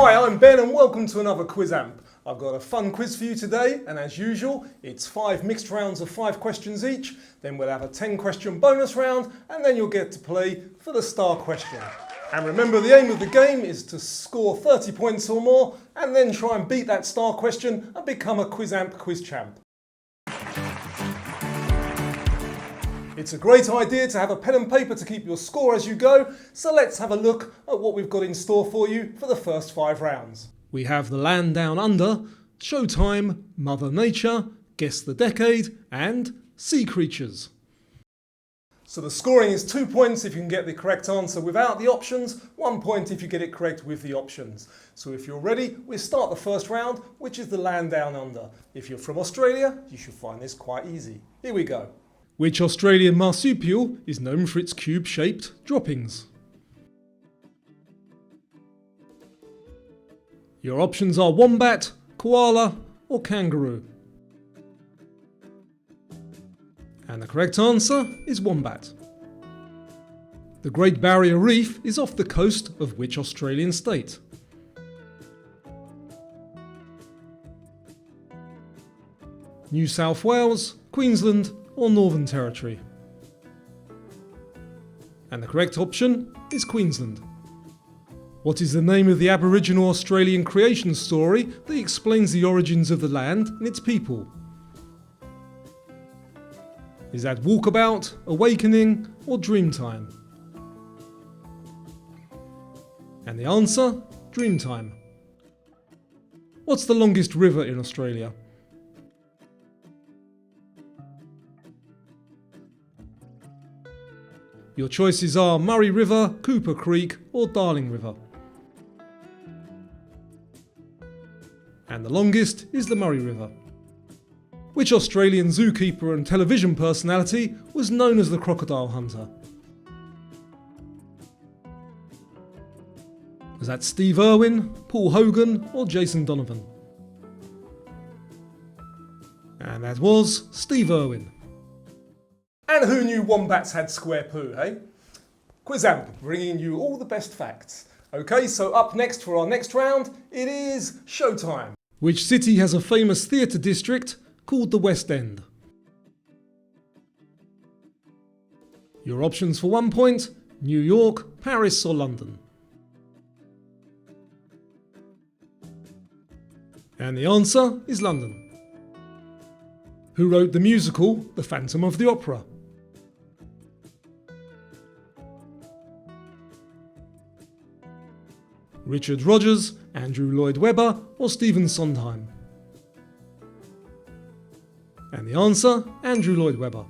Hi, I'm Ben and welcome to another Quizamp. I've got a fun quiz for you today, and as usual, it's 5 mixed rounds of 5 questions each, then we'll have a 10-question bonus round, and then you'll get to play for the star question. And remember, the aim of the game is to score 30 points or more, and then try and beat that star question and become a Quizamp quiz champ. It's a great idea to have a pen and paper to keep your score as you go, so let's have a look at what we've got in store for you for the first 5 rounds. We have the land down under, Showtime, Mother Nature, Guess the Decade, and Sea Creatures. So the scoring is 2 points if you can get the correct answer without the options, 1 point if you get it correct with the options. So if you're ready, we'll start the first round, which is the land down under. If you're from Australia, you should find this quite easy. Here we go. Which Australian marsupial is known for its cube-shaped droppings? Your options are wombat, koala or kangaroo. And the correct answer is wombat. The Great Barrier Reef is off the coast of which Australian state? New South Wales, Queensland or Northern Territory? And the correct option is Queensland. What is the name of the Aboriginal Australian creation story that explains the origins of the land and its people? Is that Walkabout, Awakening or Dreamtime? And the answer, Dreamtime. What's the longest river in Australia? Your choices are Murray River, Cooper Creek or Darling River. And the longest is the Murray River. Which Australian zookeeper and television personality was known as the Crocodile Hunter? Was that Steve Irwin, Paul Hogan or Jason Donovan? And that was Steve Irwin. And who knew wombats had square poo, eh? Quizamp, bringing you all the best facts. Okay, so up next for our next round, it is Showtime. Which city has a famous theatre district called the West End? Your options for 1 point, New York, Paris or London? And the answer is London. Who wrote the musical The Phantom of the Opera? Richard Rodgers, Andrew Lloyd Webber or Stephen Sondheim? And the answer, Andrew Lloyd Webber.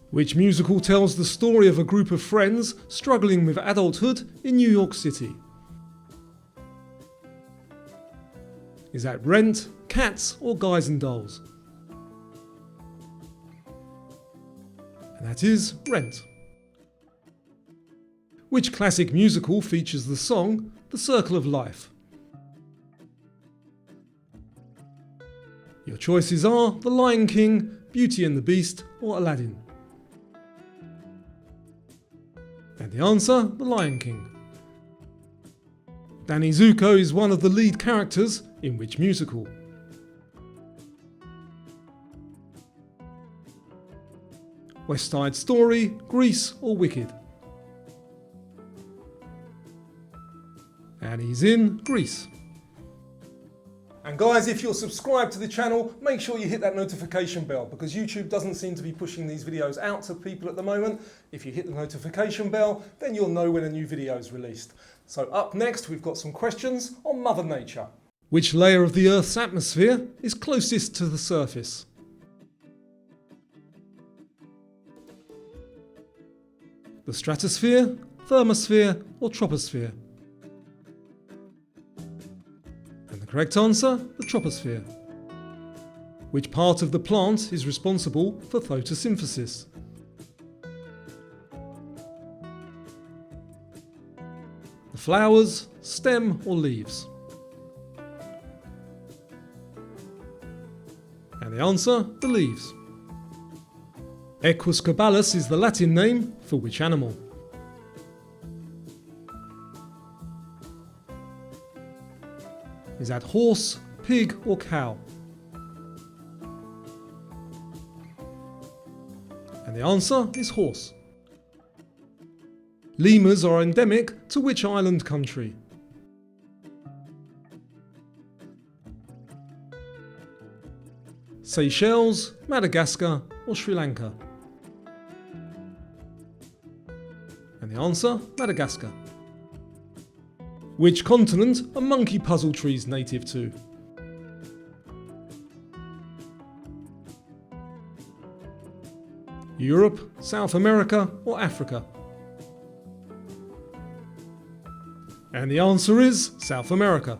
Which musical tells the story of a group of friends struggling with adulthood in New York City? Is that Rent, Cats or Guys and Dolls? And that is Rent. Which classic musical features the song The Circle of Life? Your choices are The Lion King, Beauty and the Beast or Aladdin. And the answer, The Lion King. Danny Zuko is one of the lead characters in which musical? West Side Story, Grease or Wicked? And he's in Grease. And guys, if you're subscribed to the channel, make sure you hit that notification bell because YouTube doesn't seem to be pushing these videos out to people at the moment. If you hit the notification bell, then you'll know when a new video is released. So up next, we've got some questions on Mother Nature. Which layer of the Earth's atmosphere is closest to the surface? The stratosphere, thermosphere or troposphere? And the correct answer, the troposphere. Which part of the plant is responsible for photosynthesis? The flowers, stem or leaves? And the answer, the leaves. Equus caballus is the Latin name for which animal? Is that horse, pig or cow? And the answer is horse. Lemurs are endemic to which island country? Seychelles, Madagascar or Sri Lanka? And the answer, Madagascar. Which continent are monkey puzzle trees native to? Europe, South America or Africa? And the answer is South America.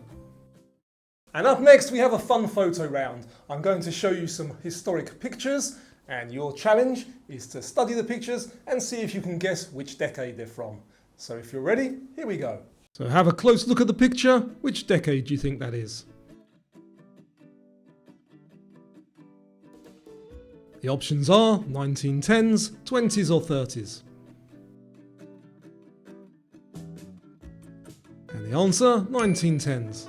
And up next we have a fun photo round. I'm going to show you some historic pictures, and your challenge is to study the pictures and see if you can guess which decade they're from. So if you're ready, here we go. So have a close look at the picture. Which decade do you think that is? The options are 1910s, 20s or 30s. And the answer, 1910s.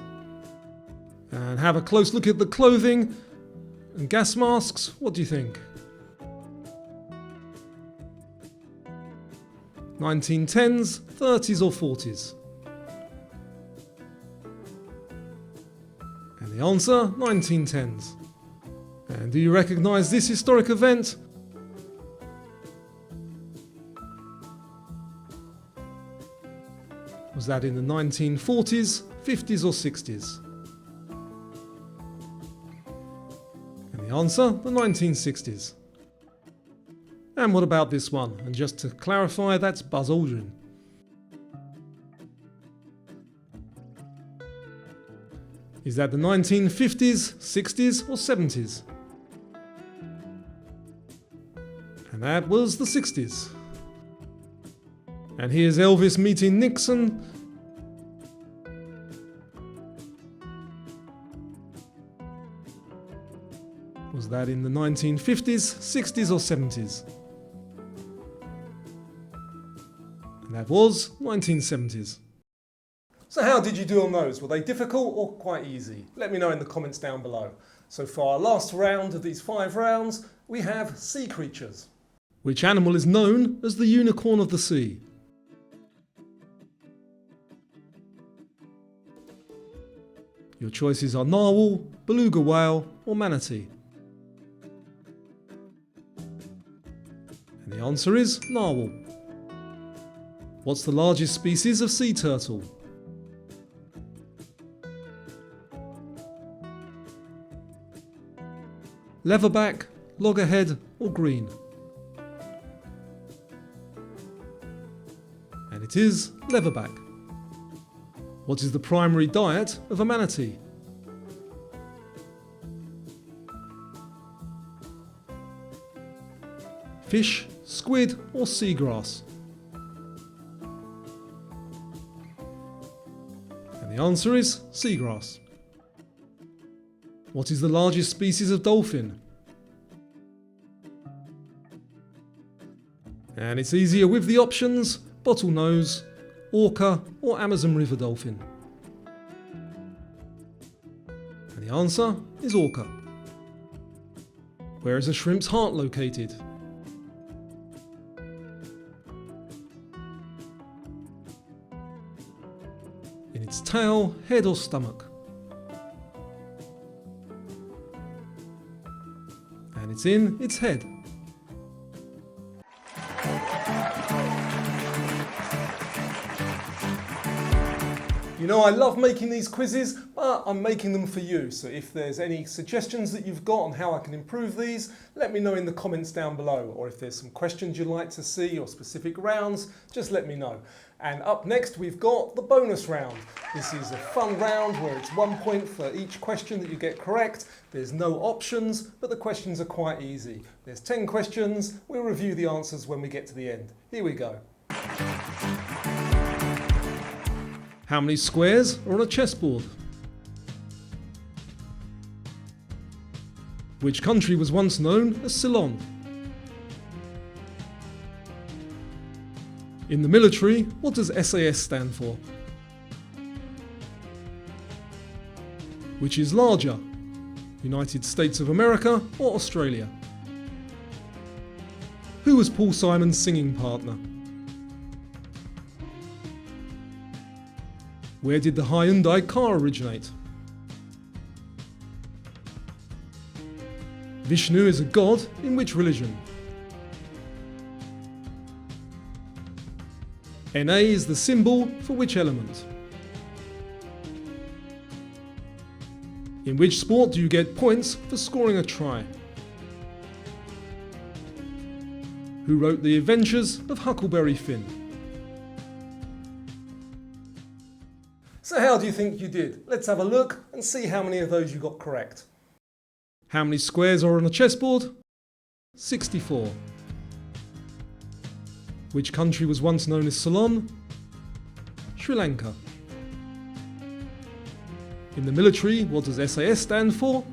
And have a close look at the clothing and gas masks. What do you think? 1910s, 30s or 40s? And the answer, 1910s. And do you recognise this historic event? Was that in the 1940s, 50s or 60s? And the answer, the 1960s. And what about this one? And just to clarify, that's Buzz Aldrin. Is that the 1950s, 60s or 70s? And that was the 60s. And here's Elvis meeting Nixon. Was that in the 1950s, 60s or 70s? And that was 1970s. So how did you do on those? Were they difficult or quite easy? Let me know in the comments down below. So for our last round of these 5 rounds, we have sea creatures. Which animal is known as the unicorn of the sea? Your choices are narwhal, beluga whale or manatee. And the answer is narwhal. What's the largest species of sea turtle? Leatherback, loggerhead or green? And it is leatherback. What is the primary diet of a manatee? Fish, squid or seagrass? And the answer is seagrass. What is the largest species of dolphin? And it's easier with the options: bottlenose, orca or Amazon River dolphin. And the answer is orca. Where is a shrimp's heart located? In its tail, head or stomach? And it's in its head. You know, I love making these quizzes, but I'm making them for you. So if there's any suggestions that you've got on how I can improve these, let me know in the comments down below. Or if there's some questions you'd like to see or specific rounds, just let me know. And up next, we've got the bonus round. This is a fun round where it's 1 point for each question that you get correct. There's no options, but the questions are quite easy. There's 10 questions. We'll review the answers when we get to the end. Here we go. How many squares are on a chessboard? Which country was once known as Ceylon? In the military, what does SAS stand for? Which is larger, United States of America or Australia? Who was Paul Simon's singing partner? Where did the Hyundai car originate? Vishnu is a god in which religion? Na is the symbol for which element? In which sport do you get points for scoring a try? Who wrote The Adventures of Huckleberry Finn? So how do you think you did? Let's have a look and see how many of those you got correct. How many squares are on a chessboard? 64. Which country was once known as Ceylon? Sri Lanka. In the military, what does SAS stand for?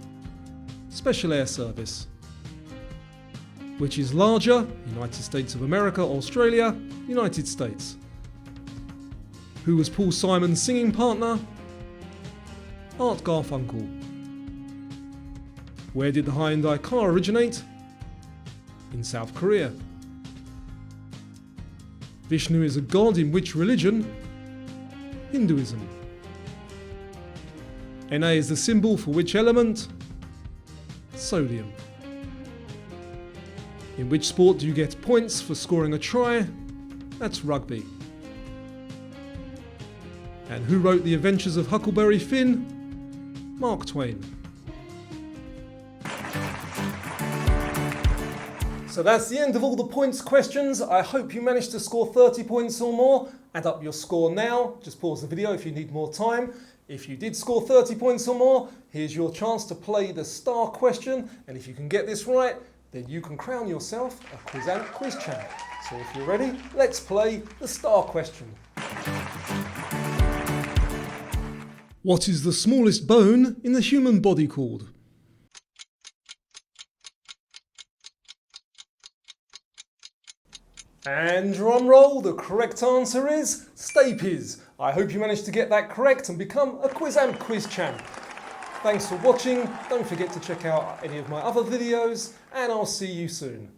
Special Air Service. Which is larger, United States of America, Australia, United States? Who was Paul Simon's singing partner? Art Garfunkel. Where did the Hyundai car originate? In South Korea. Vishnu is a god in which religion? Hinduism. Na is the symbol for which element? Sodium. In which sport do you get points for scoring a try? That's rugby. And who wrote The Adventures of Huckleberry Finn? Mark Twain. So that's the end of all the points questions. I hope you managed to score 30 points or more. Add up your score now. Just pause the video if you need more time. If you did score 30 points or more, here's your chance to play the star question. And if you can get this right, then you can crown yourself a Quizamp quiz champ. So if you're ready, let's play the star question. What is the smallest bone in the human body called? And drum roll, the correct answer is stapes. I hope you managed to get that correct and become a Quizamp quiz champ. Thanks for watching. Don't forget to check out any of my other videos, and I'll see you soon.